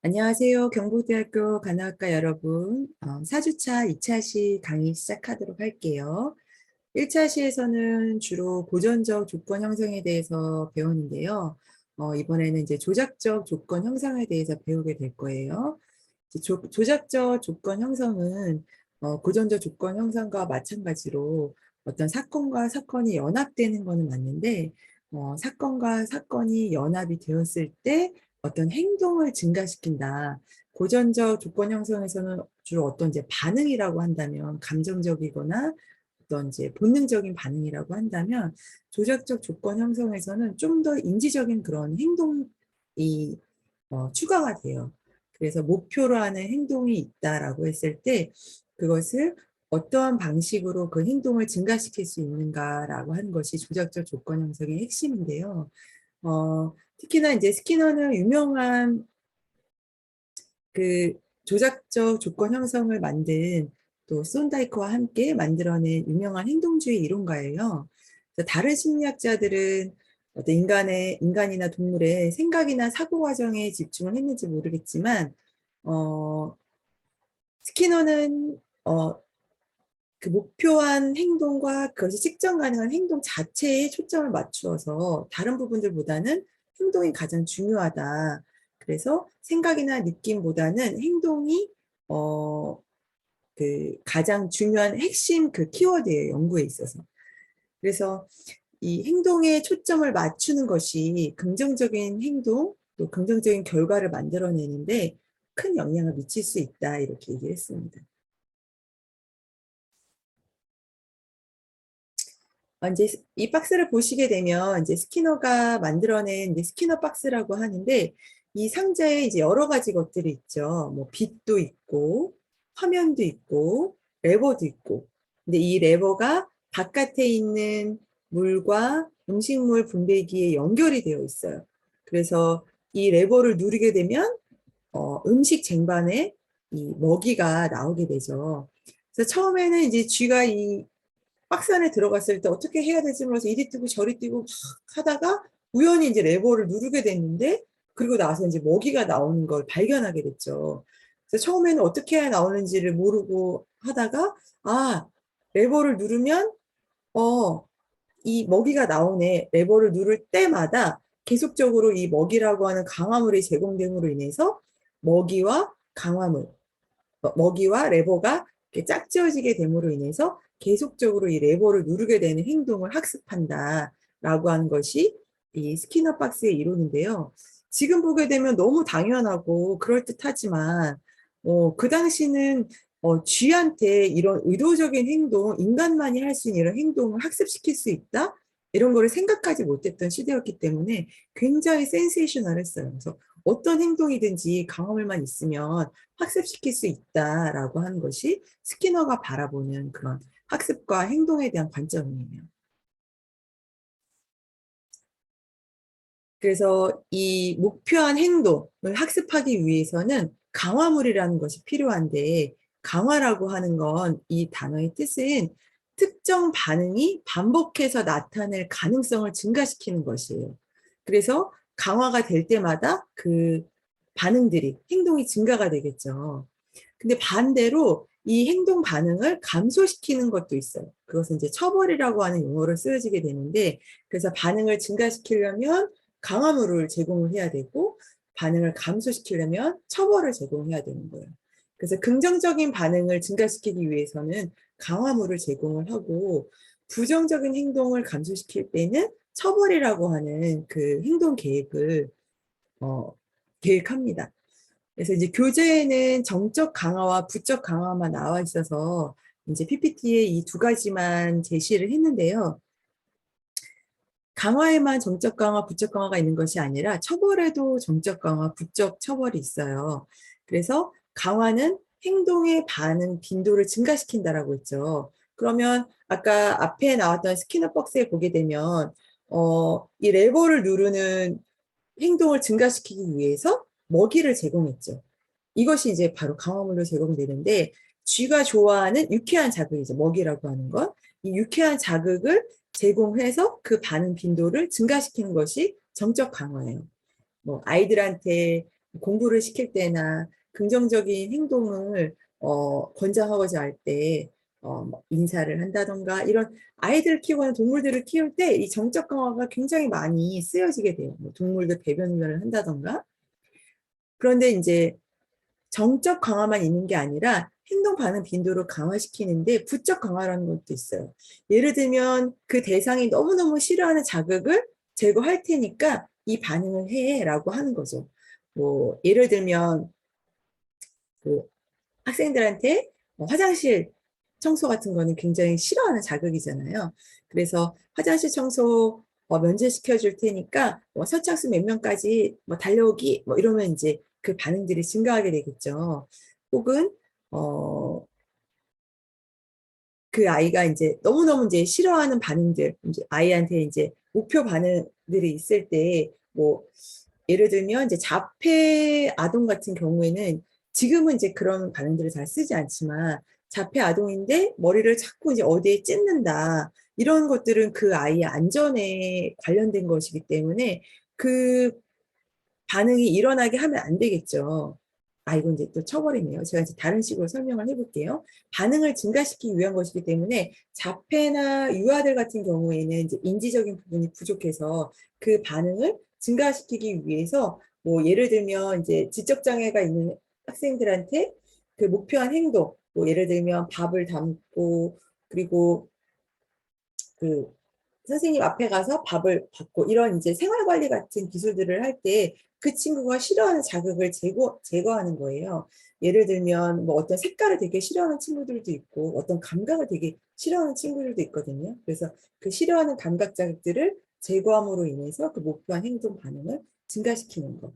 안녕하세요. 경북대학교 간호학과 여러분. 4주차 2차 시 강의 시작하도록 할게요. 1차 시에서는 주로 고전적 조건 형성에 대해서 배우는데요. 이번에는 이제 조작적 조건 형성에 대해서 배우게 될 거예요. 조작적 조건 형성은 고전적 조건 형성과 마찬가지로 어떤 사건과 사건이 연합되는 거는 맞는데, 사건과 사건이 연합이 되었을 때 어떤 행동을 증가시킨다. 고전적 조건 형성에서는 주로 어떤 이제 반응이라고 한다면, 감정적이거나 어떤 이제 본능적인 반응이라고 한다면, 조작적 조건 형성에서는 좀 더 인지적인 그런 행동이 추가가 돼요. 그래서 목표로 하는 행동이 있다라고 했을 때 그것을 어떠한 방식으로 그 행동을 증가시킬 수 있는가라고 하는 것이 조작적 조건 형성의 핵심인데요. 특히나 이제 스키너는 유명한 그 조작적 조건 형성을 만든 또 손다이크와 함께 만들어낸 유명한 행동주의 이론가예요. 그래서 다른 심리학자들은 어떤 인간이나 동물의 생각이나 사고 과정에 집중을 했는지 모르겠지만, 어, 스키너는 그 목표한 행동과 그것이 측정 가능한 행동 자체에 초점을 맞추어서 다른 부분들보다는 행동이 가장 중요하다. 그래서 생각이나 느낌보다는 행동이 어, 그 가장 중요한 핵심 그 키워드예요, 연구에 있어서. 그래서 이 행동에 초점을 맞추는 것이 긍정적인 행동, 또 긍정적인 결과를 만들어내는데 큰 영향을 미칠 수 있다, 이렇게 얘기를 했습니다. 이제 이 박스를 보시게 되면 이제 스키너가 만들어낸 이제 스키너 박스라고 하는데, 이 상자에 이제 여러 가지 것들이 있죠. 뭐 빛도 있고 화면도 있고 레버도 있고. 근데 이 레버가 바깥에 있는 물과 음식물 분배기에 연결이 되어 있어요. 그래서 이 레버를 누르게 되면 음식 쟁반에 이 먹이가 나오게 되죠. 그래서 처음에는 이제 쥐가 이 박스 안에 들어갔을 때 어떻게 해야 될지 몰라서 이리 뛰고 저리 뛰고 막 하다가 우연히 이제 레버를 누르게 됐는데, 그리고 나서 이제 먹이가 나오는 걸 발견하게 됐죠. 그래서 처음에는 어떻게 해야 나오는지를 모르고 하다가, 아, 레버를 누르면 어, 이 먹이가 나오네. 레버를 누를 때마다 계속적으로 이 먹이라고 하는 강화물이 제공됨으로 인해서 먹이와 강화물, 먹이와 레버가 이렇게 짝지어지게 됨으로 인해서 계속적으로 이 레버를 누르게 되는 행동을 학습한다라고 하는 것이 이 스키너 박스의 이론인데요. 지금 보게 되면 너무 당연하고 그럴듯하지만, 그 당시는 쥐한테 이런 의도적인 행동, 인간만이 할 수 있는 이런 행동을 학습시킬 수 있다? 이런 거를 생각하지 못했던 시대였기 때문에 굉장히 센세이셔널했어요. 그래서 어떤 행동이든지 경험을만 있으면 학습시킬 수 있다라고 하는 것이 스키너가 바라보는 그런 학습과 행동에 대한 관점이에요. 그래서 이 목표한 행동을 학습하기 위해서는 강화물이라는 것이 필요한데, 강화라고 하는 건 이 단어의 뜻은 특정 반응이 반복해서 나타낼 가능성을 증가시키는 것이에요. 그래서 강화가 될 때마다 그 반응들이, 행동이 증가가 되겠죠. 근데 반대로 이 행동 반응을 감소시키는 것도 있어요. 그것은 이제 처벌이라고 하는 용어로 쓰여지게 되는데, 그래서 반응을 증가시키려면 강화물을 제공을 해야 되고, 반응을 감소시키려면 처벌을 제공해야 되는 거예요. 그래서 긍정적인 반응을 증가시키기 위해서는 강화물을 제공을 하고, 부정적인 행동을 감소시킬 때는 처벌이라고 하는 그 행동 계획을 어, 계획합니다. 그래서 이제 교재에는 정적 강화와 부적 강화만 나와 있어서 이제 PPT에 이 두 가지만 제시를 했는데요. 강화에만 정적 강화, 부적 강화가 있는 것이 아니라 처벌에도 정적 강화, 부적 처벌이 있어요. 그래서 강화는 행동의 반응 빈도를 증가시킨다라고 했죠. 그러면 아까 앞에 나왔던 스키너 박스에 보게 되면 이 레버를 누르는 행동을 증가시키기 위해서 먹이를 제공했죠. 이것이 이제 바로 강화물로 제공되는데, 쥐가 좋아하는 유쾌한 자극이죠. 먹이라고 하는 것. 이 유쾌한 자극을 제공해서 그 반응 빈도를 증가시키는 것이 정적 강화예요. 뭐 아이들한테 공부를 시킬 때나 긍정적인 행동을 권장하고자 할 때 뭐 인사를 한다던가 이런 아이들을 키우거나 동물들을 키울 때 이 정적 강화가 굉장히 많이 쓰여지게 돼요. 뭐 동물들 배변 훈련을 한다던가. 그런데 이제 정적 강화만 있는 게 아니라 행동 반응 빈도를 강화시키는데 부적 강화라는 것도 있어요. 예를 들면 그 대상이 너무너무 싫어하는 자극을 제거할 테니까 이 반응을 해라고 하는 거죠. 뭐 예를 들면 그 학생들한테 화장실 청소 같은 거는 굉장히 싫어하는 자극이잖아요. 그래서 화장실 청소 면제시켜 줄 테니까 선착순 몇 명까지 달려오기 이러면 이제 그 반응들이 증가하게 되겠죠. 혹은 그 아이가 이제 너무너무 이제 싫어하는 반응들, 이제 아이한테 이제 목표 반응들이 있을 때, 뭐, 예를 들면 이제 자폐 아동 같은 경우에는 지금은 이제 그런 반응들을 잘 쓰지 않지만 자폐 아동인데 머리를 자꾸 이제 어디에 찢는다. 이런 것들은 그 아이의 안전에 관련된 것이기 때문에 그 반응이 일어나게 하면 안 되겠죠. 아, 이건 이제 또 처벌이네요. 제가 이제 다른 식으로 설명을 해볼게요. 반응을 증가시키기 위한 것이기 때문에 자폐나 유아들 같은 경우에는 이제 인지적인 부분이 부족해서 그 반응을 증가시키기 위해서 뭐 예를 들면 이제 지적 장애가 있는 학생들한테 그 목표한 행동, 뭐 예를 들면 밥을 담고 그리고 그 선생님 앞에 가서 밥을 받고 이런 이제 생활 관리 같은 기술들을 할 때 그 친구가 싫어하는 자극을 제거하는 거예요. 예를 들면 뭐 어떤 색깔을 되게 싫어하는 친구들도 있고 어떤 감각을 되게 싫어하는 친구들도 있거든요. 그래서 그 싫어하는 감각 자극들을 제거함으로 인해서 그 목표한 행동 반응을 증가시키는 거.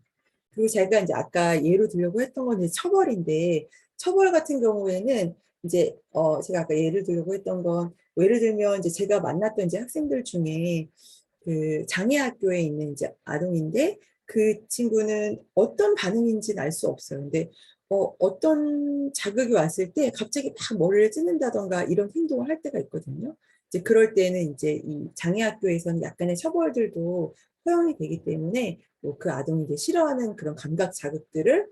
그리고 제가 이제 아까 예로 들려고 했던 건 이제 처벌인데 처벌 같은 경우에는 이제 제가 아까 예를 들려고 했던 건 예를 들면 이제 제가 만났던 이제 학생들 중에 그 장애학교에 있는 이제 아동인데 그 친구는 어떤 반응인지는 알 수 없어요. 근데 어떤 자극이 왔을 때 갑자기 막 머리를 찢는다던가 이런 행동을 할 때가 있거든요. 이제 그럴 때는 이제 이 장애학교에서는 약간의 처벌들도 허용이 되기 때문에 뭐그 아동이 이제 싫어하는 그런 감각 자극들을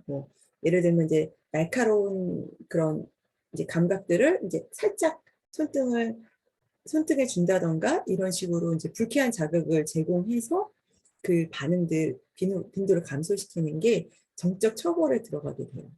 뭐 예를 들면 이제 날카로운 그런 이제 감각들을 이제 살짝 손등을 손등에 준다던가 이런 식으로 이제 불쾌한 자극을 제공해서 그 반응들 빈도를 감소시키는 게 정적 처벌에 들어가게 돼요.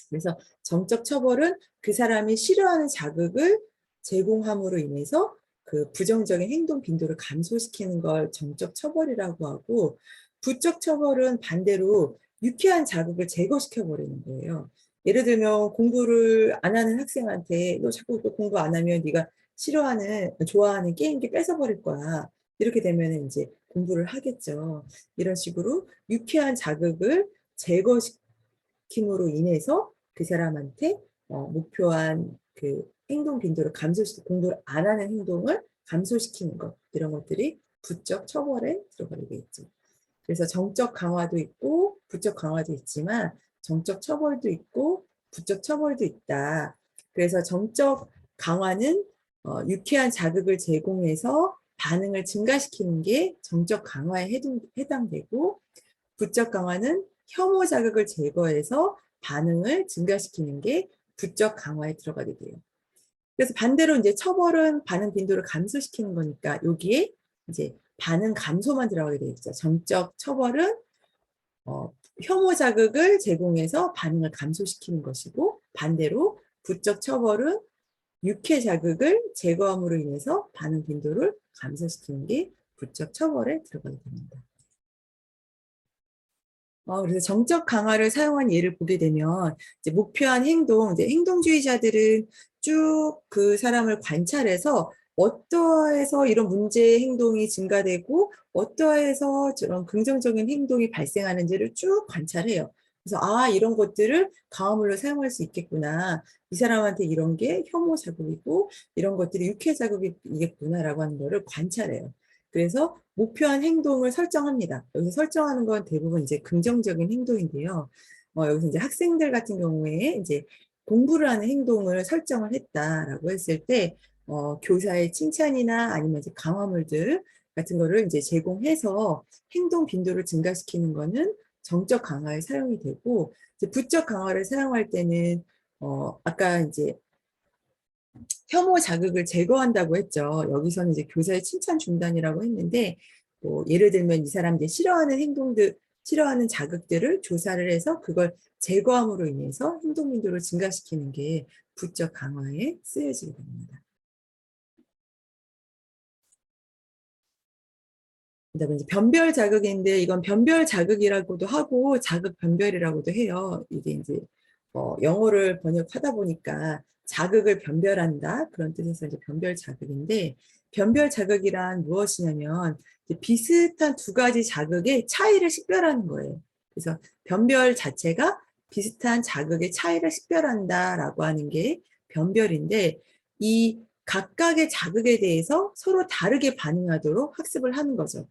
그래서 정적 처벌은 그 사람이 싫어하는 자극을 제공함으로 인해서 그 부정적인 행동 빈도를 감소시키는 걸 정적 처벌이라고 하고 부적 처벌은 반대로 유쾌한 자극을 제거시켜 버리는 거예요. 예를 들면 공부를 안 하는 학생한테 너 자꾸 또 공부 안 하면 네가 싫어하는 좋아하는 게임기 뺏어버릴 거야. 이렇게 되면 이제 공부를 하겠죠. 이런 식으로 유쾌한 자극을 제거시킴으로 인해서 그 사람한테 목표한 그 행동 빈도를 감소시키고 공부를 안 하는 행동을 감소시키는 것 이런 것들이 부적 처벌에 들어가게 되겠죠. 그래서 정적 강화도 있고 부적 강화도 있지만 정적 처벌도 있고 부적 처벌도 있다. 그래서 정적 강화는 유쾌한 자극을 제공해서 반응을 증가시키는 게 정적 강화에 해당되고 부적 강화는 혐오 자극을 제거해서 반응을 증가시키는 게 부적 강화에 들어가게 돼요. 그래서 반대로 이제 처벌은 반응 빈도를 감소시키는 거니까 여기에 이제 반응 감소만 들어가게 되겠죠. 정적 처벌은 혐오 자극을 제공해서 반응을 감소시키는 것이고 반대로 부적 처벌은 유쾌 자극을 제거함으로 인해서 반응 빈도를 감소시키는 게 부적 처벌에 들어가게 됩니다. 그래서 정적 강화를 사용한 예를 보게 되면 이제 목표한 행동, 이제 행동주의자들은 쭉 그 사람을 관찰해서 어떠해서 이런 문제 행동이 증가되고 어떠해서 저런 긍정적인 행동이 발생하는지를 쭉 관찰해요. 그래서 아, 이런 것들을 강화물로 사용할 수 있겠구나. 이 사람한테 이런 게 혐오 자극이고 이런 것들이 유쾌 자극이겠구나라고 하는 거를 관찰해요. 그래서 목표한 행동을 설정합니다. 여기서 설정하는 건 대부분 이제 긍정적인 행동인데요. 여기서 이제 학생들 같은 경우에 이제 공부를 하는 행동을 설정을 했다라고 했을 때, 교사의 칭찬이나 아니면 이제 강화물들 같은 거를 이제 제공해서 행동 빈도를 증가시키는 거는 정적 강화에 사용이 되고, 이제 부적 강화를 사용할 때는 아까 이제 혐오 자극을 제거한다고 했죠. 여기서는 이제 교사의 칭찬 중단이라고 했는데, 뭐 예를 들면 이 사람들이 싫어하는 행동들, 싫어하는 자극들을 조사를 해서 그걸 제거함으로 인해서 행동 빈도를 증가시키는 게 부적 강화에 쓰여지게 됩니다. 그다음에 이제 변별 자극인데, 이건 변별 자극이라고도 하고 자극 변별이라고도 해요. 이게 이제 영어를 번역하다 보니까 자극을 변별한다 그런 뜻에서 이제 변별 자극인데, 변별 자극이란 무엇이냐면 이제 비슷한 두 가지 자극의 차이를 식별하는 거예요. 그래서 변별 자체가 비슷한 자극의 차이를 식별한다라고 하는 게 변별인데, 이 각각의 자극에 대해서 서로 다르게 반응하도록 학습을 하는 거죠.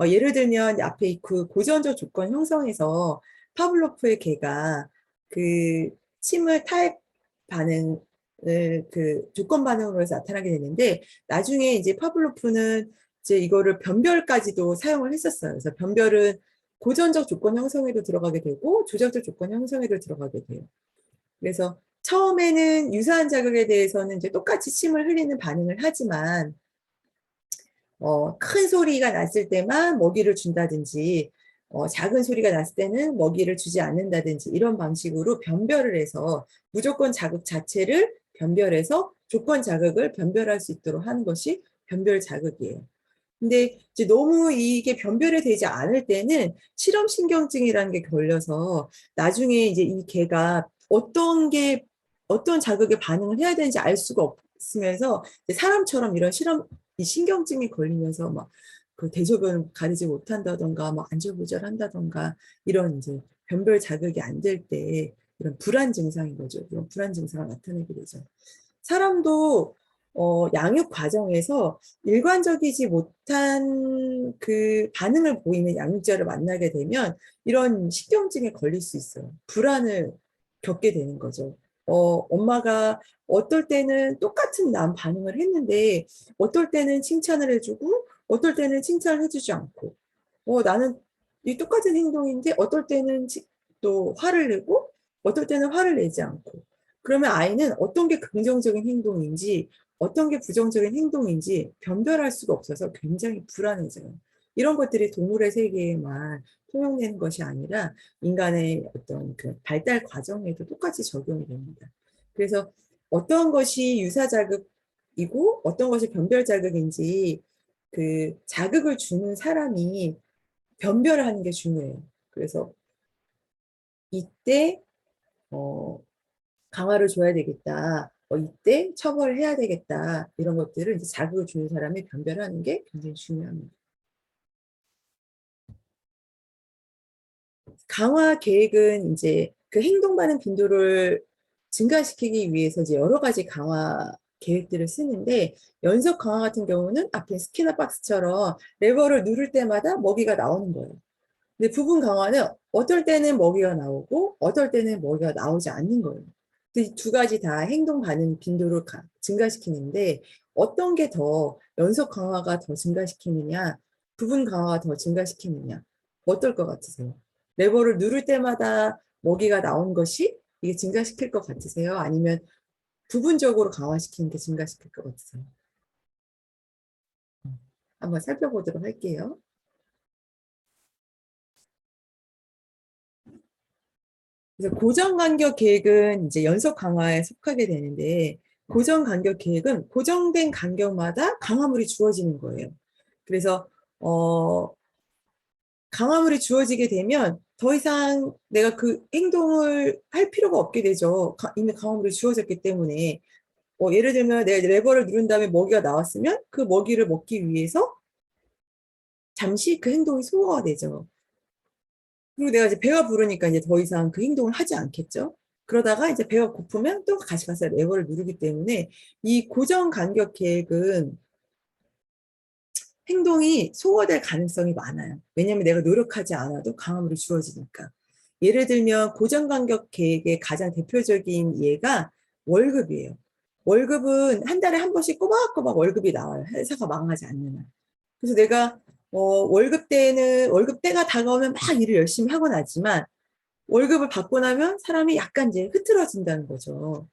예를 들면 앞에 그 고전적 조건 형성에서 파블로프의 개가 그 침을 타입 반응을 그 조건 반응으로 해서 나타나게 되는데, 나중에 이제 파블로프는 이제 이거를 변별까지도 사용을 했었어요. 그래서 변별은 고전적 조건 형성에도 들어가게 되고 조작적 조건 형성에도 들어가게 돼요. 그래서 처음에는 유사한 자극에 대해서는 이제 똑같이 침을 흘리는 반응을 하지만, 큰 소리가 났을 때만 먹이를 준다든지, 작은 소리가 났을 때는 먹이를 주지 않는다든지, 이런 방식으로 변별을 해서 무조건 자극 자체를 변별해서 조건 자극을 변별할 수 있도록 하는 것이 변별 자극이에요. 근데 이제 너무 이게 변별이 되지 않을 때는 실험신경증이라는 게 걸려서 나중에 이제 이 개가 어떤 자극에 반응을 해야 되는지 알 수가 없으면서 사람처럼 이런 이 신경증이 걸리면서 막 그 대소변을 가리지 못한다던가 막 안절부절한다던가, 이런 이제 변별 자극이 안 될 때 이런 불안 증상인 거죠. 이런 불안 증상을 나타내게 되죠. 사람도 양육 과정에서 일관적이지 못한 그 반응을 보이는 양육자를 만나게 되면 이런 신경증에 걸릴 수 있어요. 불안을 겪게 되는 거죠. 엄마가 어떨 때는 똑같은 난 반응을 했는데, 어떨 때는 칭찬을 해주고, 어떨 때는 칭찬을 해주지 않고, 나는 이 똑같은 행동인데, 어떨 때는 또 화를 내고, 어떨 때는 화를 내지 않고, 그러면 아이는 어떤 게 긍정적인 행동인지 어떤 게 부정적인 행동인지 변별할 수가 없어서 굉장히 불안해져요. 이런 것들이 동물의 세계에만 통용되는 것이 아니라 인간의 어떤 그 발달 과정에도 똑같이 적용이 됩니다. 그래서 어떤 것이 유사자극이고 어떤 것이 변별자극인지 그 자극을 주는 사람이 변별을 하는 게 중요해요. 그래서 이때 어, 강화를 줘야 되겠다. 이때 처벌을 해야 되겠다. 이런 것들을 이제 자극을 주는 사람이 변별하는 게 굉장히 중요합니다. 강화 계획은 이제 그 행동반응 빈도를 증가시키기 위해서 이제 여러 가지 강화 계획들을 쓰는데, 연속 강화 같은 경우는 앞에 스키너 박스처럼 레버를 누를 때마다 먹이가 나오는 거예요. 근데 부분 강화는 어떨 때는 먹이가 나오고 어떨 때는 먹이가 나오지 않는 거예요. 두 가지 다 행동 반응 빈도를 증가시키는데, 어떤 게 더 연속 강화가 더 증가시키느냐, 부분 강화가 더 증가시키느냐, 어떨 것 같으세요? 레버를 누를 때마다 먹이가 나온 것이 이게 증가시킬 것 같으세요? 아니면 부분적으로 강화시키는 게 증가시킬 것 같으세요? 한번 살펴보도록 할게요. 그래서 고정 간격 계획은 이제 연속 강화에 속하게 되는데, 고정 간격 계획은 고정된 간격마다 강화물이 주어지는 거예요. 그래서 강화물이 주어지게 되면 더 이상 내가 그 행동을 할 필요가 없게 되죠. 이미 강화물이 주어졌기 때문에. 예를 들면 내가 레버를 누른 다음에 먹이가 나왔으면 그 먹이를 먹기 위해서 잠시 그 행동이 소화가 되죠. 그리고 내가 이제 배가 부르니까 이제 더 이상 그 행동을 하지 않겠죠. 그러다가 이제 배가 고프면 또 다시 가서 레버를 누르기 때문에, 이 고정 간격 계획은 행동이 소화될 가능성이 많아요. 왜냐하면 내가 노력하지 않아도 강화물이 주어지니까. 예를 들면 고정 간격 계획의 가장 대표적인 예가 월급이에요. 월급은 한 달에 한 번씩 꼬박꼬박 월급이 나와요. 회사가 망하지 않는 한. 그래서 내가 월급 때가 다가오면 막 일을 열심히 하고 나지만 월급을 받고 나면 사람이 약간 이제 흐트러진다는 거죠.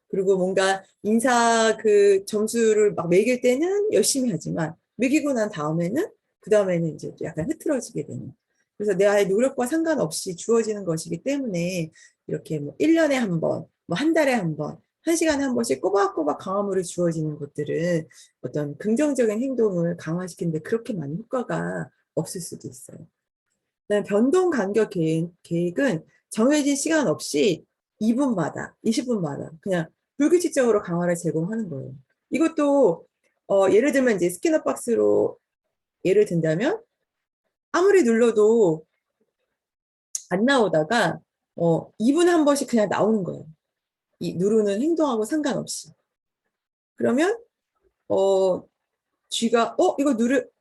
그리고 뭔가 인사 그 점수를 막 매길 때는 열심히 하지만 매기고 난 다음에는 그 다음에는 이제 약간 흐트러지게 되는. 그래서 나의 노력과 상관없이 주어지는 것이기 때문에 이렇게 뭐 1년에 한 번, 뭐 한 달에 한 번, 한 시간에 한 번씩 꼬박꼬박 강화물이 주어지는 것들은 어떤 긍정적인 행동을 강화시키는데 그렇게 많은 효과가 없을 수도 있어요. 그다음에 변동 간격 계획은 정해진 시간 없이 2분마다, 20분마다 그냥 불규칙적으로 강화를 제공하는 거예요. 이것도 예를 들면 이제 스캐너 박스로 예를 든다면 아무리 눌러도 안 나오다가 2분에 한 번씩 그냥 나오는 거예요. 이 누르는 행동하고 상관없이. 그러면 어 쥐가 이거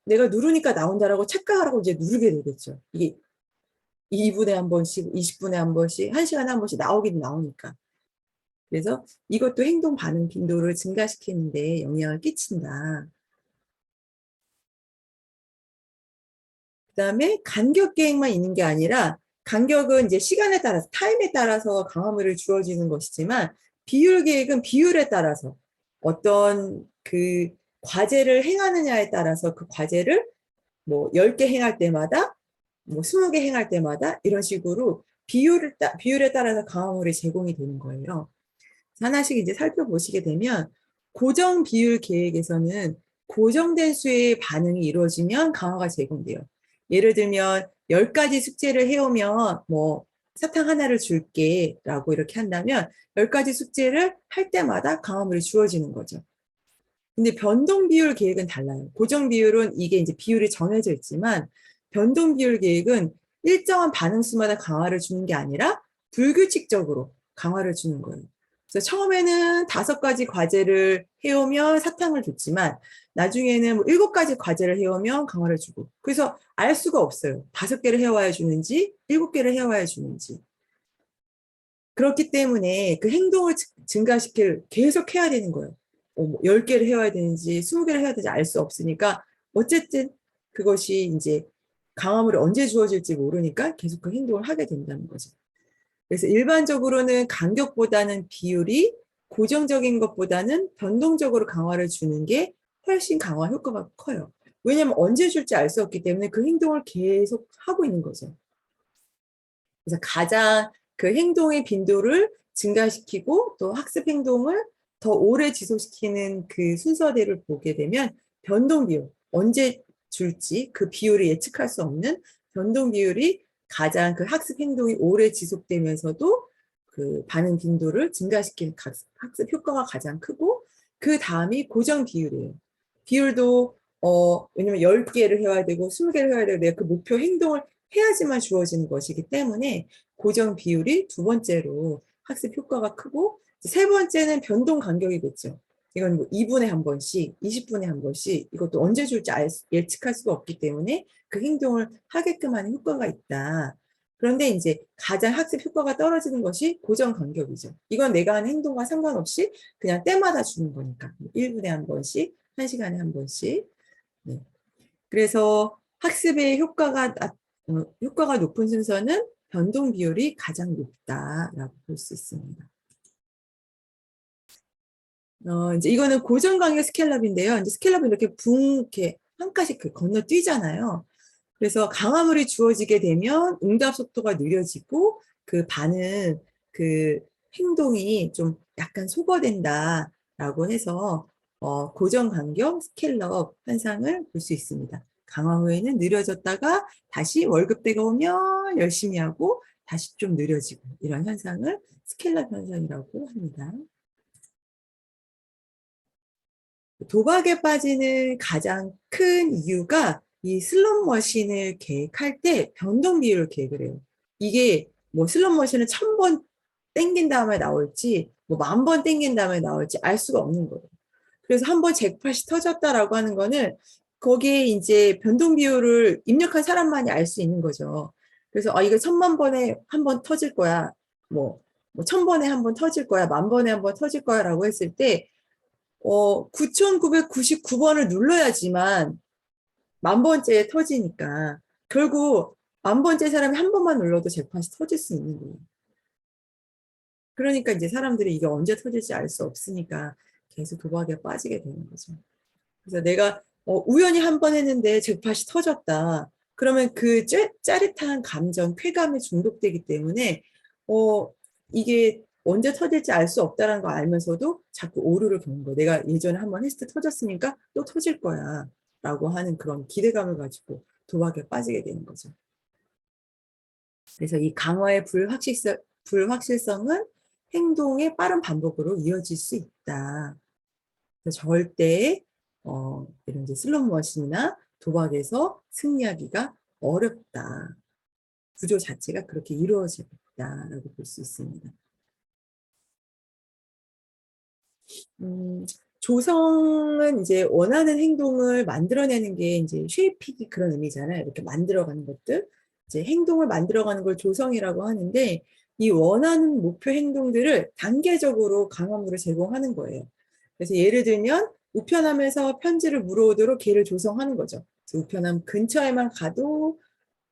내가 누르니까 나온다라고 착각하라고 이제 누르게 되겠죠. 이게 2분에 한 번씩, 20분에 한 번씩, 1시간에 한 번씩 나오긴 나오니까. 그래서 이것도 행동 반응 빈도를 증가시키는 데 영향을 끼친다. 그다음에 간격 계획만 있는 게 아니라 간격은 이제 시간에 따라서 타임에 따라서 강화물을 주어지는 것이지만 비율 계획은 비율에 따라서 어떤 그 과제를 행하느냐에 따라서 그 과제를 뭐 10개 행할 때마다 뭐 20개 행할 때마다 이런 식으로 비율에 따라서 강화물이 제공이 되는 거예요. 하나씩 이제 살펴보시게 되면 고정 비율 계획에서는 고정된 수의 반응이 이루어지면 강화가 제공돼요. 예를 들면 10가지 숙제를 해오면 뭐 사탕 하나를 줄게 라고 이렇게 한다면 10가지 숙제를 할 때마다 강화물이 주어지는 거죠. 근데 변동 비율 계획은 달라요. 고정 비율은 이게 이제 비율이 정해져 있지만 변동 비율 계획은 일정한 반응 수마다 강화를 주는 게 아니라 불규칙적으로 강화를 주는 거예요. 그래서 처음에는 5가지 과제를 해오면 사탕을 줬지만 나중에는 뭐 7가지 과제를 해오면 강화를 주고 그래서 알 수가 없어요. 5개를 해와야 주는지 7개를 해와야 주는지. 그렇기 때문에 그 행동을 증가시킬 계속 해야 되는 거예요. 뭐 10개를 해야 되는지 20개를 해야 되는지 알 수 없으니까 어쨌든 그것이 이제 강화물이 언제 주어질지 모르니까 계속 그 행동을 하게 된다는 거죠. 그래서 일반적으로는 간격보다는 비율이 고정적인 것보다는 변동적으로 강화를 주는 게 훨씬 강화 효과가 커요. 왜냐하면 언제 줄지 알 수 없기 때문에 그 행동을 계속 하고 있는 거죠. 그래서 가장 그 행동의 빈도를 증가시키고 또 학습 행동을 더 오래 지속시키는 그 순서대를 보게 되면 변동 비율, 언제 줄지 그 비율을 예측할 수 없는 변동 비율이 가장 그 학습 행동이 오래 지속되면서도 그 반응 빈도를 증가시키는 학습 효과가 가장 크고 그 다음이 고정 비율이에요. 비율도 왜냐면 10개를 해야 되고 20개를 해야 되고 내가 그 목표 행동을 해야지만 주어지는 것이기 때문에 고정 비율이 두 번째로 학습 효과가 크고 세 번째는 변동 간격이겠죠. 이건 뭐 2분에 한 번씩, 20분에 한 번씩 이것도 언제 줄지 예측할 수가 없기 때문에 그 행동을 하게끔 하는 효과가 있다. 그런데 이제 가장 학습 효과가 떨어지는 것이 고정 간격이죠. 이건 내가 하는 행동과 상관없이 그냥 때마다 주는 거니까. 1분에 한 번씩, 1시간에 한 번씩. 네. 그래서 학습의 효과가 높은 순서는 변동 비율이 가장 높다라고 볼 수 있습니다. 이제 이거는 고정 간격 스케일업인데요. 이제 스케일업은 이렇게 이렇게 한 칸씩 건너뛰잖아요. 그래서 강화물이 주어지게 되면 응답 속도가 느려지고 그 반응, 그 행동이 좀 약간 소거된다라고 해서 고정 간격 스케일업 현상을 볼 수 있습니다. 강화 후에는 느려졌다가 다시 월급 때가 오면 열심히 하고 다시 좀 느려지고 이런 현상을 스케일업 현상이라고 합니다. 도박에 빠지는 가장 큰 이유가 이 슬롯 머신을 계획할 때 변동 비율을 계획을 해요. 이게 뭐 슬롯 머신을 1000번 땡긴 다음에 나올지 뭐 10,000번 땡긴 다음에 나올지 알 수가 없는 거예요. 그래서 한번 잭팟이 터졌다라고 하는 거는 거기에 이제 변동 비율을 입력한 사람만이 알 수 있는 거죠. 그래서 이거 1000만 번에 한 번 터질 거야. 뭐 1000번에 한 번 터질 거야. 10,000번에 한 번 터질 거야라고 했을 때 9,999번을 눌러야지만 만 번째 터지니까 결국 만 번째 사람이 한 번만 눌러도 잭팟이 터질 수 있는 거예요. 그러니까 이제 사람들이 이게 언제 터질지 알 수 없으니까 계속 도박에 빠지게 되는 거죠. 그래서 내가 우연히 한 번 했는데 잭팟이 터졌다. 그러면 그 짜릿한 감정, 쾌감에 중독되기 때문에 이게 언제 터질지 알 수 없다는 거 알면서도 자꾸 오류를 겪는 거예요. 내가 예전에 한 번 했을 때 터졌으니까 또 터질 거야. 라고 하는 그런 기대감을 가지고 도박에 빠지게 되는 거죠. 그래서 이 강화의 불확실성은 행동의 빠른 반복으로 이어질 수 있다. 절대 이런 이제 슬롯머신이나 도박에서 승리하기가 어렵다. 구조 자체가 그렇게 이루어지고 있다라고 볼 수 있습니다. 조성은 이제 원하는 행동을 만들어내는 게 이제 쉐이핑이 그런 의미잖아요. 이렇게 만들어가는 것들. 이제 행동을 만들어가는 걸 조성이라고 하는데 이 원하는 목표 행동들을 단계적으로 강화물을 제공하는 거예요. 그래서 예를 들면 우편함에서 편지를 물어오도록 걔를 조성하는 거죠. 우편함 근처에만 가도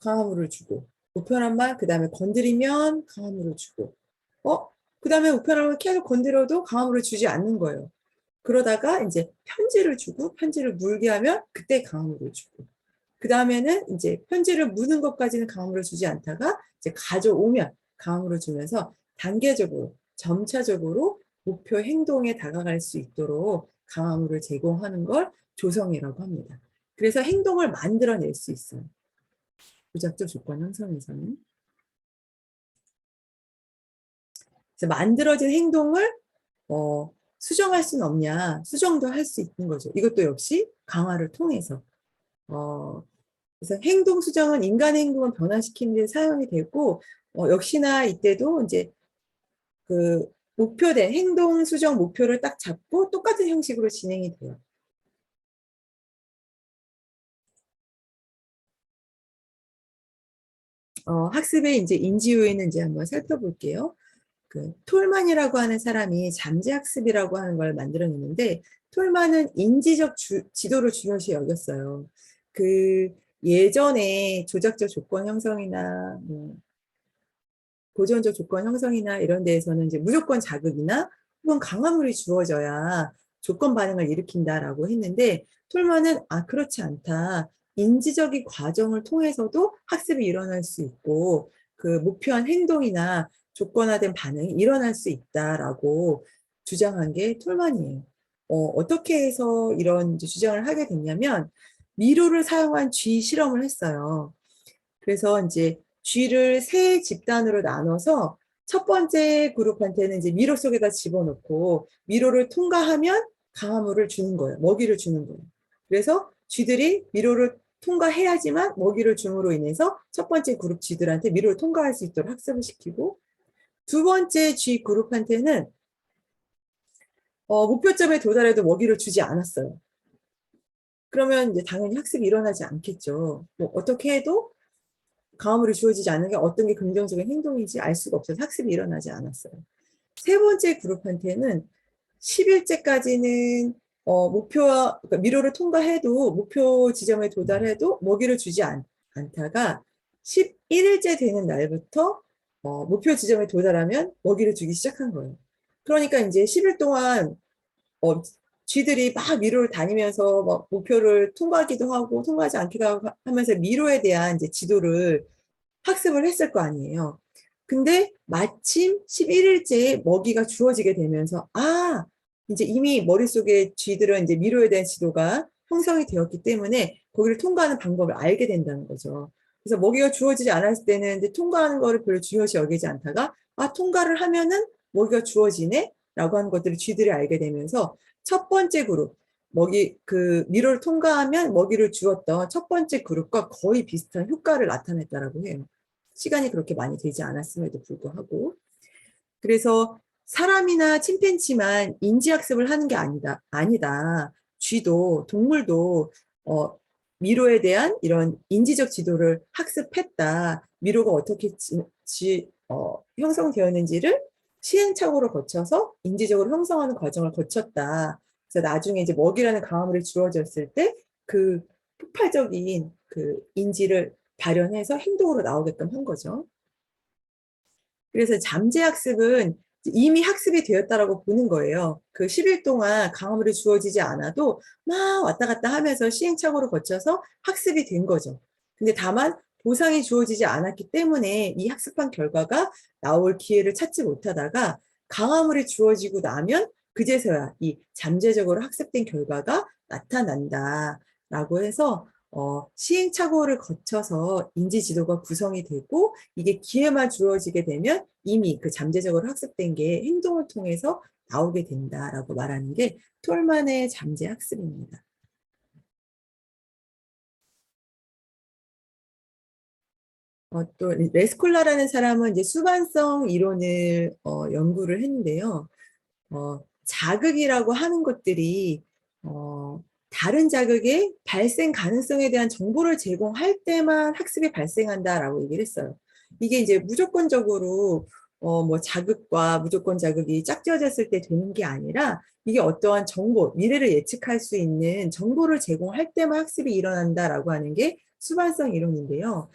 강화물을 주고 우편함만 그 다음에 건드리면 강화물을 주고 그 다음에 우편함을 계속 건드려도 강화물을 주지 않는 거예요. 그러다가 이제 편지를 주고 편지를 물게 하면 그때 강화물을 주고 그 다음에는 이제 편지를 무는 것까지는 강화물을 주지 않다가 이제 가져오면 강화물을 주면서 단계적으로 점차적으로 목표 행동에 다가갈 수 있도록 강화물을 제공하는 걸 조성이라고 합니다. 그래서 행동을 만들어낼 수 있어요. 조작적 조건 형성에서는. 그래서 만들어진 행동을 수정할 수는 없냐. 수정도 할 수 있는 거죠. 이것도 역시 강화를 통해서. 그래서 행동 수정은 인간의 행동을 변화시키는 데 사용이 되고, 역시나 이때도 이제 그 목표된 행동 수정 목표를 딱 잡고 똑같은 형식으로 진행이 돼요. 학습의 이제 인지 요인은 이제 한번 살펴볼게요. 그 톨만이라고 하는 사람이 잠재학습이라고 하는 걸 만들어냈는데 톨만은 인지적 지도를 중요시 여겼어요. 그 예전에 조작적 조건 형성이나 뭐 고전적 조건 형성이나 이런 데에서는 이제 무조건 자극이나 혹은 강화물이 주어져야 조건 반응을 일으킨다라고 했는데 톨만은 그렇지 않다. 인지적인 과정을 통해서도 학습이 일어날 수 있고 그 목표한 행동이나 조건화된 반응이 일어날 수 있다라고 주장한 게 톨만이에요. 어떻게 해서 이런 주장을 하게 됐냐면 미로를 사용한 쥐 실험을 했어요. 그래서 이제 쥐를 세 집단으로 나눠서 첫 번째 그룹한테는 이제 미로 속에다 집어넣고 미로를 통과하면 강화물을 주는 거예요. 먹이를 주는 거예요. 그래서 쥐들이 미로를 통과해야지만 먹이를 줌으로 인해서 첫 번째 그룹 쥐들한테 미로를 통과할 수 있도록 학습을 시키고 두 번째 쥐 그룹한테는 목표점에 도달해도 먹이를 주지 않았어요. 그러면 이제 당연히 학습이 일어나지 않겠죠. 뭐 어떻게 해도 강화물이 주어지지 않는 게 어떤 게 긍정적인 행동인지 알 수가 없어서 학습이 일어나지 않았어요. 세 번째 그룹한테는 10일째까지는 목표와 그러니까 미로를 통과해도 목표 지점에 도달해도 먹이를 주지 않다가 11일째 되는 날부터 목표 지점에 도달하면 먹이를 주기 시작한 거예요. 그러니까 이제 10일 동안 쥐들이 막 미로를 다니면서 막 목표를 통과하기도 하고 통과하지 않기도 하면서 미로에 대한 이제 지도를 학습을 했을 거 아니에요. 근데 마침 11일째에 먹이가 주어지게 되면서 이제 이미 머릿속에 쥐들은 이제 미로에 대한 지도가 형성이 되었기 때문에 거기를 통과하는 방법을 알게 된다는 거죠. 그래서 먹이가 주어지지 않았을 때는 이제 통과하는 거를 별로 중요시 여기지 않다가 통과를 하면은 먹이가 주어지네 라고 하는 것들을 쥐들이 알게 되면서 첫 번째 그룹 미로를 통과하면 먹이를 주었던 첫 번째 그룹과 거의 비슷한 효과를 나타냈다라고 해요. 시간이 그렇게 많이 되지 않았음에도 불구하고. 그래서 사람이나 침팬지만 인지학습을 하는 게 아니다. 쥐도, 동물도, 미로에 대한 이런 인지적 지도를 학습했다. 미로가 어떻게 형성되었는지를 시행착오를 거쳐서 인지적으로 형성하는 과정을 거쳤다. 그래서 나중에 이제 먹이라는 강화물이 주어졌을 때 그 폭발적인 그 인지를 발현해서 행동으로 나오게끔 한 거죠. 그래서 잠재학습은 이미 학습이 되었다라고 보는 거예요. 그 10일 동안 강화물이 주어지지 않아도 막 왔다 갔다 하면서 시행착오를 거쳐서 학습이 된 거죠. 근데 다만 보상이 주어지지 않았기 때문에 이 학습한 결과가 나올 기회를 찾지 못하다가 강화물이 주어지고 나면 그제서야 이 잠재적으로 학습된 결과가 나타난다라고 해서 시행착오를 거쳐서 인지지도가 구성이 되고 이게 기회만 주어지게 되면 이미 그 잠재적으로 학습된 게 행동을 통해서 나오게 된다라고 말하는 게 톨만의 잠재학습입니다. 또 레스콜라라는 사람은 이제 수반성 이론을 연구를 했는데요. 자극이라고 하는 것들이 다른 자극의 발생 가능성에 대한 정보를 제공할 때만 학습이 발생한다라고 얘기를 했어요. 이게 이제 무조건적으로 뭐 자극과 무조건 자극이 짝지어졌을 때 되는 게 아니라 이게 어떠한 정보, 미래를 예측할 수 있는 정보를 제공할 때만 학습이 일어난다라고 하는 게 수반성 이론인데요.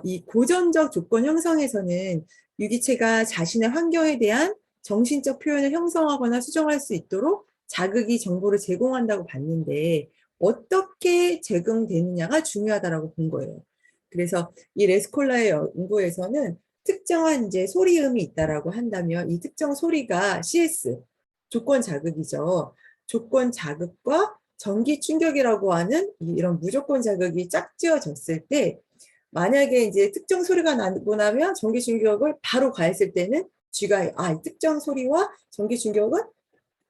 이 고전적 조건 형성에서는 유기체가 자신의 환경에 대한 정신적 표현을 형성하거나 수정할 수 있도록 자극이 정보를 제공한다고 봤는데 어떻게 제공되느냐가 중요하다라고 본 거예요. 그래서 이 레스콜라의 연구에서는 특정한 이제 소리음이 있다라고 한다면 이 특정 소리가 CS, 조건 자극이죠. 조건 자극과 전기 충격이라고 하는 이런 무조건 자극이 짝지어졌을 때 만약에 이제 특정 소리가 나고 나면 전기 충격을 바로 가했을 때는 쥐가 이 특정 소리와 전기 충격은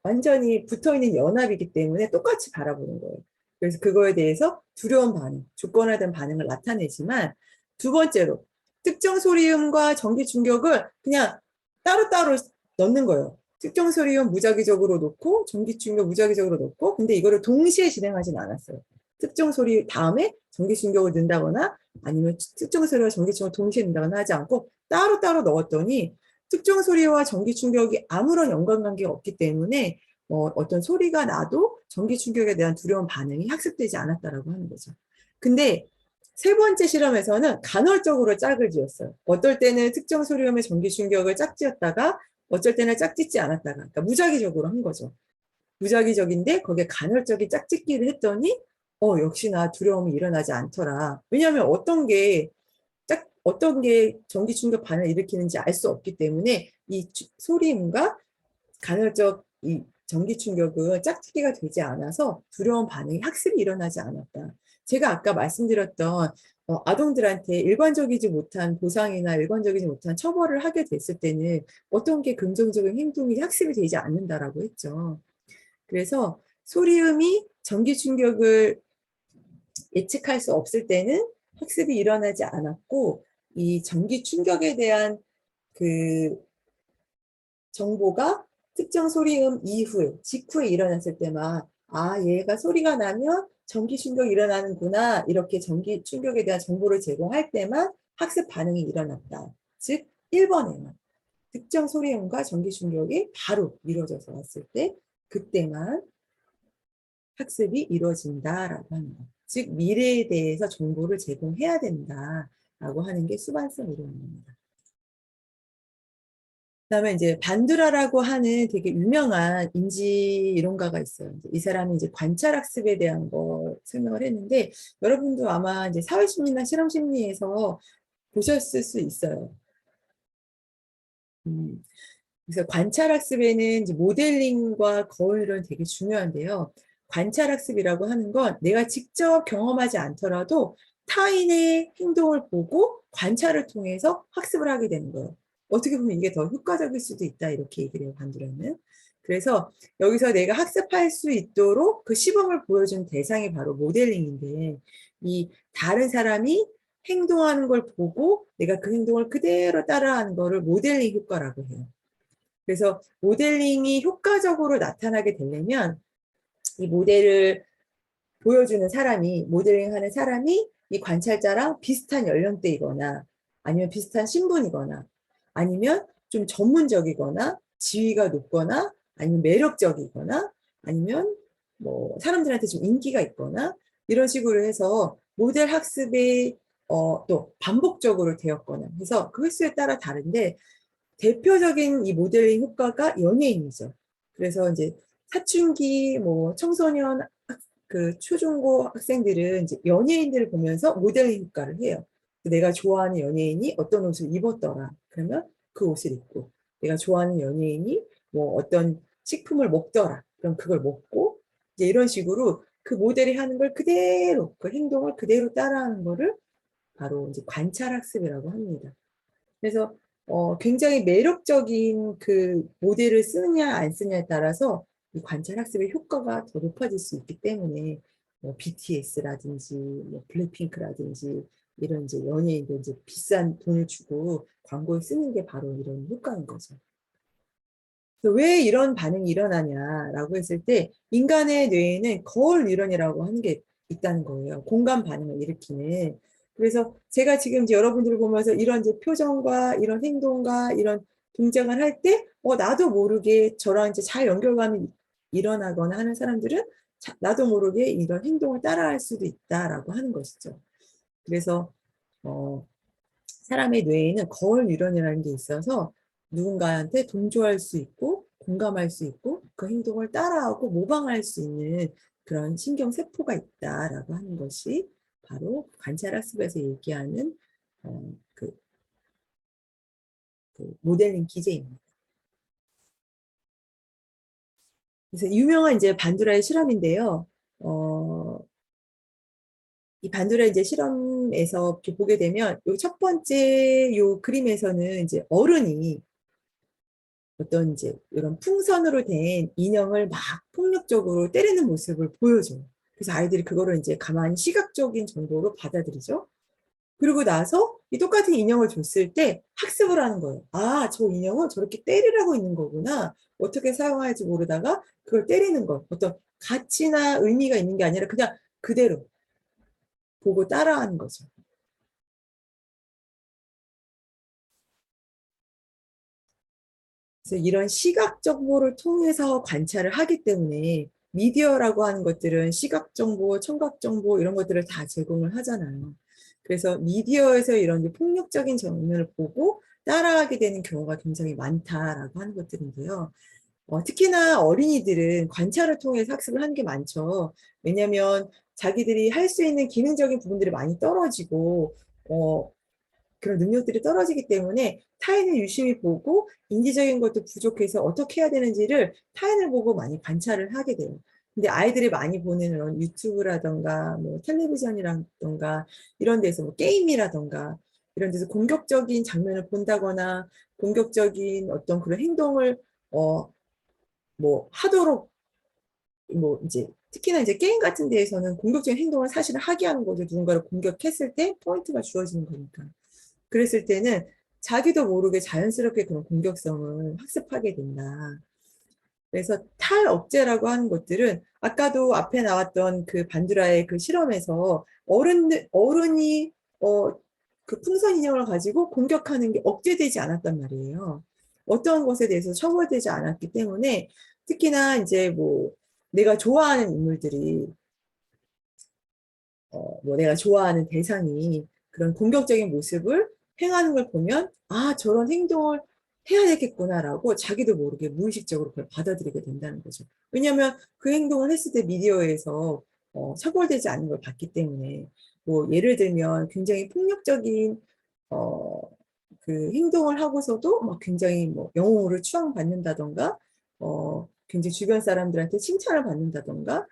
완전히 붙어있는 연합이기 때문에 똑같이 바라보는 거예요. 그래서 그거에 대해서 두려운 반응, 조건화된 반응을 나타내지만 두 번째로 특정 소리음과 전기 충격을 그냥 따로따로 넣는 거예요. 특정 소리음 무작위적으로 놓고 전기 충격 무작위적으로 놓고 근데 이거를 동시에 진행하진 않았어요. 특정 소리 다음에 전기 충격을 넣는다거나 아니면 특정 소리와 전기 충격을 동시에 넣는다거나 하지 않고 따로따로 넣었더니 특정 소리와 전기 충격이 아무런 연관관계가 없기 때문에 어떤 소리가 나도 전기 충격에 대한 두려운 반응이 학습되지 않았다라고 하는 거죠. 근데 세 번째 실험에서는 간헐적으로 짝을 지었어요. 어떨 때는 특정 소리음의 전기 충격을 짝지었다가 어쩔 때는 짝짓지 않았다가 그러니까 무작위적으로 한 거죠. 무작위적인데 거기에 간헐적인 짝짓기를 했더니 역시나 두려움이 일어나지 않더라. 왜냐하면 어떤 게 전기 충격 반응을 일으키는지 알 수 없기 때문에 이 소리음과 간헐적 이 전기 충격은 짝짓기가 되지 않아서 두려운 반응이 학습이 일어나지 않았다. 제가 아까 말씀드렸던 아동들한테 일관적이지 못한 보상이나 일관적이지 못한 처벌을 하게 됐을 때는 어떤 게 긍정적인 행동이 학습이 되지 않는다라고 했죠. 그래서 소리음이 전기 충격을 예측할 수 없을 때는 학습이 일어나지 않았고 이 전기 충격에 대한 그 정보가 특정 소리음 이후에 직후에 일어났을 때만 얘가 소리가 나면 전기 충격이 일어나는구나 이렇게 전기 충격에 대한 정보를 제공할 때만 학습 반응이 일어났다. 즉 1번에만 특정 소리음과 전기 충격이 바로 이루어져서 왔을 때 그때만 학습이 이루어진다라고 하는 것. 즉 미래에 대해서 정보를 제공해야 된다라고 하는 게 수반성 이론입니다. 그다음에 이제 반두라라고 하는 되게 유명한 인지 이론가가 있어요. 이 사람이 이제 관찰학습에 대한 걸 설명을 했는데 여러분도 아마 이제 사회심리나 실험심리에서 보셨을 수 있어요. 그래서 관찰학습에는 이제 모델링과 거울은 되게 중요한데요. 관찰학습이라고 하는 건 내가 직접 경험하지 않더라도 타인의 행동을 보고 관찰을 통해서 학습을 하게 되는 거예요. 어떻게 보면 이게 더 효과적일 수도 있다 이렇게 얘기를 해요, 반드라는. 그래서 여기서 내가 학습할 수 있도록 그 시범을 보여준 대상이 바로 모델링인데 이 다른 사람이 행동하는 걸 보고 내가 그 행동을 그대로 따라하는 거를 모델링 효과라고 해요. 그래서 모델링이 효과적으로 나타나게 되려면 이 모델을 보여주는 사람이, 모델링하는 사람이 이 관찰자랑 비슷한 연령대이거나 아니면 비슷한 신분이거나 아니면 좀 전문적이거나 지위가 높거나 아니면 매력적이거나 아니면 뭐 사람들한테 좀 인기가 있거나 이런 식으로 해서 모델 학습이 또 반복적으로 되었거나 해서 그 횟수에 따라 다른데 대표적인 이 모델링 효과가 연예인이죠. 그래서 이제 사춘기, 뭐 청소년, 그 초중고 학생들은 이제 연예인들을 보면서 모델링 효과를 해요. 내가 좋아하는 연예인이 어떤 옷을 입었더라. 그러면 그 옷을 입고, 내가 좋아하는 연예인이 뭐 어떤 식품을 먹더라. 그럼 그걸 먹고, 이제 이런 식으로 그 모델이 하는 걸 그대로, 그 행동을 그대로 따라하는 거를 바로 이제 관찰학습이라고 합니다. 그래서 굉장히 매력적인 그 모델을 쓰느냐 안 쓰냐에 따라서 이 관찰 학습의 효과가 더 높아질 수 있기 때문에 뭐 BTS라든지 뭐 블랙핑크라든지 이런 이제 연예인들 이제 비싼 돈을 주고 광고에 쓰는 게 바로 이런 효과인 거죠. 왜 이런 반응이 일어나냐라고 했을 때 인간의 뇌에는 거울 뉴런이라고 하는 게 있다는 거예요. 공감 반응을 일으키는. 그래서 제가 지금 이제 여러분들을 보면서 이런 이제 표정과 이런 행동과 이런 동작을 할 때, 나도 모르게 저랑 이제 잘 연결감이 일어나거나 하는 사람들은 나도 모르게 이런 행동을 따라할 수도 있다라고 하는 것이죠. 그래서, 어, 사람의 뇌에는 거울 뉴런이라는 게 있어서 누군가한테 동조할 수 있고 공감할 수 있고 그 행동을 따라하고 모방할 수 있는 그런 신경세포가 있다라고 하는 것이 바로 관찰학습에서 얘기하는 어, 그, 그 모델링 기제입니다. 그래서 유명한 이제 반두라의 실험인데요. 어, 이 반두라 이제 실험에서 이렇게 보게 되면 요 첫 번째 요 그림에서는 이제 어른이 어떤 이제 이런 풍선으로 된 인형을 막 폭력적으로 때리는 모습을 보여줘요. 그래서 아이들이 그거를 이제 가만히 시각적인 정보로 받아들이죠. 그리고 나서 이 똑같은 인형을 줬을 때 학습을 하는 거예요. 아, 저 인형은 저렇게 때리라고 있는 거구나. 어떻게 사용할지 모르다가 그걸 때리는 것. 어떤 가치나 의미가 있는 게 아니라 그냥 그대로 보고 따라하는 거죠. 그래서 이런 시각 정보를 통해서 관찰을 하기 때문에 미디어라고 하는 것들은 시각 정보, 청각 정보 이런 것들을 다 제공을 하잖아요. 그래서 미디어에서 이런 폭력적인 장면을 보고 따라하게 되는 경우가 굉장히 많다라고 하는 것들인데요. 특히나 어린이들은 관찰을 통해서 학습을 하는 게 많죠. 왜냐하면 자기들이 할 수 있는 기능적인 부분들이 많이 떨어지고, 그런 능력들이 떨어지기 때문에 타인을 유심히 보고 인지적인 것도 부족해서 어떻게 해야 되는지를 타인을 보고 많이 관찰을 하게 돼요. 근데 아이들이 많이 보는 그런 유튜브라던가 뭐 텔레비전이라던가 이런 데서 뭐 게임이라던가 이런 데서 공격적인 장면을 본다거나 공격적인 어떤 그런 행동을 뭐 하도록 뭐 이제 특히나 이제 게임 같은 데에서는 공격적인 행동을 사실은 하게 하는 거죠. 누군가를 공격했을 때 포인트가 주어지는 거니까. 그랬을 때는 자기도 모르게 자연스럽게 그런 공격성을 학습하게 된다. 그래서 탈억제라고 하는 것들은 아까도 앞에 나왔던 그 반두라의 그 실험에서 어른이 그 풍선 인형을 가지고 공격하는 게 억제되지 않았단 말이에요. 어떤 것에 대해서 처벌되지 않았기 때문에 특히나 이제 뭐 내가 좋아하는 인물들이 뭐 내가 좋아하는 대상이 그런 공격적인 모습을 행하는 걸 보면 아, 저런 행동을 해야 되겠구나라고 자기도 모르게 무의식적으로 그걸 받아들이게 된다는 거죠. 왜냐하면 그 행동을 했을 때 미디어에서 처벌되지 않는 걸 봤기 때문에 뭐 예를 들면 굉장히 폭력적인 어, 그 행동을 하고서도 막 굉장히 뭐 영웅을 추앙받는다던가 굉장히 주변 사람들한테 칭찬을 받는다던가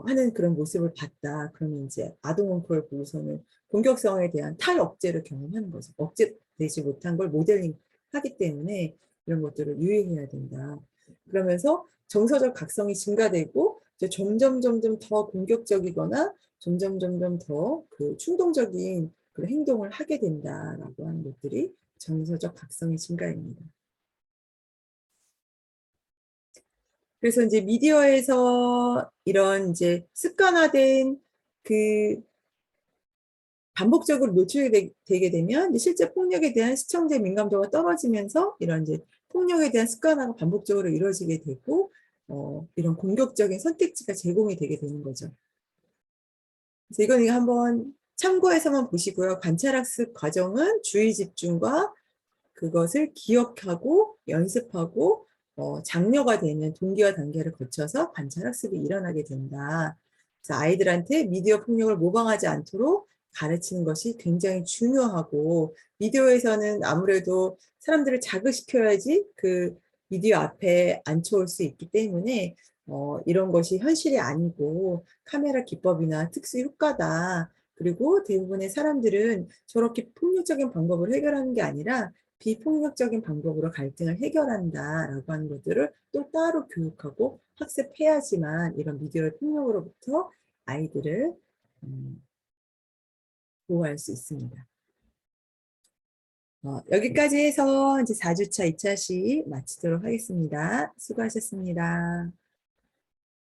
하는 그런 모습을 봤다. 그러면 이제 아동은 그걸 보고서는 공격성에 대한 탈억제를 경험하는 거죠. 억제되지 못한 걸 모델링 하기 때문에 이런 것들을 유의해야 된다. 그러면서 정서적 각성이 증가되고 이제 점점 더 공격적이거나 점점 더 그 충동적인 그런 행동을 하게 된다라고 하는 것들이 정서적 각성의 증가입니다. 그래서 이제 미디어에서 이런 이제 습관화된 그 반복적으로 노출되게 되면 이제 실제 폭력에 대한 시청자 민감도가 떨어지면서 이런 이제 폭력에 대한 습관화가 반복적으로 이루어지게 되고 이런 공격적인 선택지가 제공이 되게 되는 거죠. 그래서 이거는 한번 참고해서만 보시고요. 관찰학습 과정은 주의 집중과 그것을 기억하고 연습하고 장려가 되는 동기와 단계를 거쳐서 관찰학습이 일어나게 된다. 그래서 아이들한테 미디어 폭력을 모방하지 않도록 가르치는 것이 굉장히 중요하고, 미디어에서는 아무래도 사람들을 자극시켜야지 그 미디어 앞에 앉혀올 수 있기 때문에 이런 것이 현실이 아니고 카메라 기법이나 특수 효과다. 그리고 대부분의 사람들은 저렇게 폭력적인 방법을 해결하는 게 아니라 비폭력적인 방법으로 갈등을 해결한다라고 하는 것들을 또 따로 교육하고 학습해야지만 이런 미디어의 폭력으로부터 아이들을 보호할 수 있습니다. 여기까지 해서 이제 4주차 2차 시 마치도록 하겠습니다. 수고하셨습니다.